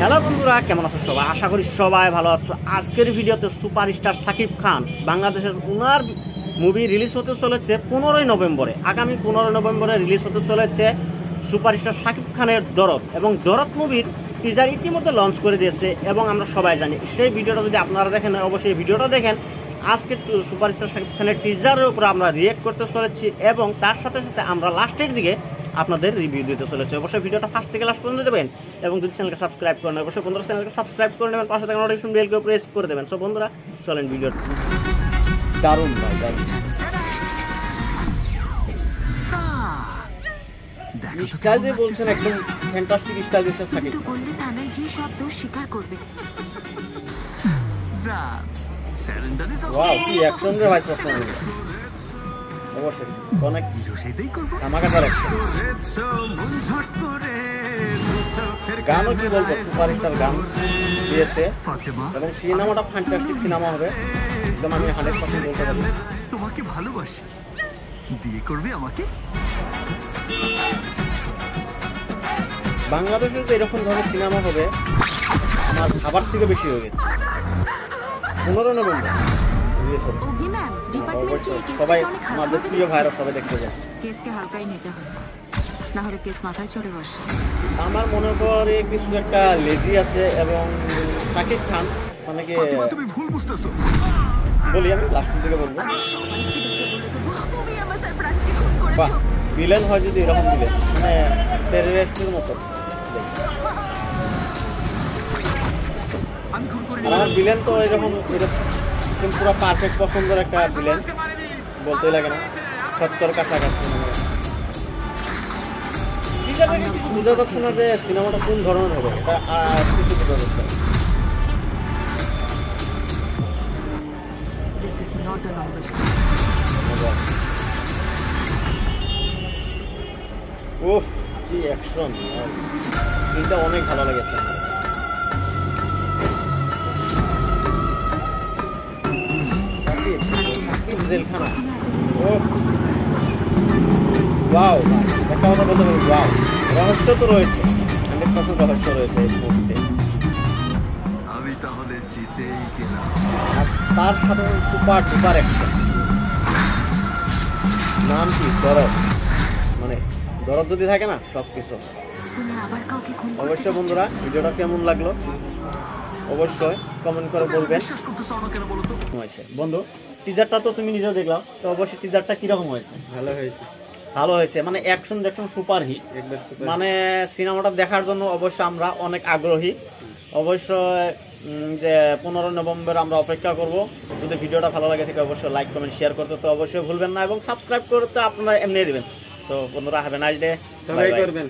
Hello বন্ধুরা, কেমন আছো সবাই? আশা করি সবাই ভালো আছো। আজকের ভিডিওতে সুপারস্টার শাকিব খান বাংলাদেশের ওনার মুভি রিলিজ হতে চলেছে 15ই নভেম্বরে। আগামী 15 নভেম্বরে রিলিজ হতে চলেছে সুপারস্টার শাকিব খানের দরদ, এবং দরদ মুভির টিজার ইতিমধ্যে লঞ্চ করে দিয়েছে এবং আমরা সবাই জানি। সেই ভিডিওটা যদি আপনারা দেখেন, অবশ্যই ভিডিওটা দেখেন। আজকে সুপারস্টার শাকিব খানের টিজারের উপর আমরা রিয়েক্ট করতে চলেছি এবং তার সাথে সাথে আমরা লাস্টের দিকে আপনাদের রিভিউ দিতে চলেছে। অবশ্যই ভিডিওটা ফার্স্ট থেকে লাস্ট পর্যন্ত দেবেন এবং যদি চ্যানেলকে সাবস্ক্রাইব করেন, অবশ্যই বন্ধুরা চ্যানেলকে সাবস্ক্রাইব করে নেবেন, পাশে থাকা নোটিফিকেশন বেলকে প্রেস করে দেবেন। সো বন্ধুরা চলেন, ভিডিও দারুণ ভাই, দারুণ স্টাইল দিয়ে বলছেন, একদম ফ্যান্টাস্টিক স্টাইল দিয়েছে শাকিব। বললে থানায় গিয়ে সব দোষ স্বীকার করবে। ওয়াও, কি অ্যাকশন রে ভাই! পছন্দ অবশ্যই অনেক ধামাকাদার অ্যাকশন। গানও কি বলবো, সুপারস্টার গান দিয়েছে এবং সিনেমাটা ফ্যান্টাস্টিক সিনেমা হবে একদম। আমি 100% বলতে পারি। তোমাকে ভালোবাসি, বিয়ে করবে আমাকে? বাংলাদেশে তো এরকম ধরনের সিনেমা হবে আমার খাবার থেকে বেশি হয়ে গেছে। 15 নভেম্বর সবাই আমাদের প্রিয় ভাইরা সবাই দেখতে যায়। কেসকে হালকাই নিতে হবে, না হলে কেস মাথায় চড়ে বসে। আমার মনে করে কিছু একটা লেজি আছে এবং শাকিব খান মানে কি, তুমি ভুল বুঝতেছো। বলি আমি লাস্টের দিকে বলবো, সবাইকে ডেকে বলে দেবো তুমি আমার সারপ্রাইজকে খুন করেছো। ভিলেন হয় যদি এরকম দিলে, মানে টেররিস্টের মতো। আমার ভিলেন তো এরকম পুরো পারফেক্ট পছন্দের একটা ভিলেন, বলতে লাগে না, 70 কাছাকাছি। মানে কিছু বোঝা যাচ্ছে না যে সিনেমাটা কোন ধরনের হবে, এটা কিছু বোঝা যাচ্ছে না। This is not a novel. ওহ, কি অ্যাকশন! এটা অনেক ভালো লেগেছে। জেলখানা, ওয়াও! একটা কথা বলতে পারি, ওয়াও! রহস্য তো রয়েছে, 100% রহস্য রয়েছে এই মুভিতে। আমি তাহলে জিতেই গেলাম। তার সাথে সুপার ডুপার অ্যাকশন। নাম কি? দরদ। মানে দরদ যদি থাকে না, সব কিছু। তুমি আবার কাউকে খুন করতে অবশ্যই বন্ধুরা, ভিডিওটা কেমন লাগলো অবশ্যই কমেন্ট করে বলবেন। বিশ্বাস করতে চাও না কেন বলো তো? বন্ধু, টিজারটা তো তুমি নিজেও দেখলাম, তো অবশ্যই টিজারটা কিরকম হয়েছে? ভালো হয়েছে, ভালো হয়েছে। মানে অ্যাকশন সুপার হিট। মানে সিনেমাটা দেখার জন্য অবশ্যই আমরা অনেক আগ্রহী। অবশ্যই যে 15 নভেম্বর আমরা অপেক্ষা করব। যদি ভিডিওটা ভালো লাগে থাকে অবশ্যই লাইক কমেন্ট শেয়ার করতে তো অবশ্যই ভুলবেন না এবং সাবস্ক্রাইব করতে আপনারা এমনি দিবেন। তো বন্ধুরা, হ্যাভ এ নাইস ডে, সবাই করবেন।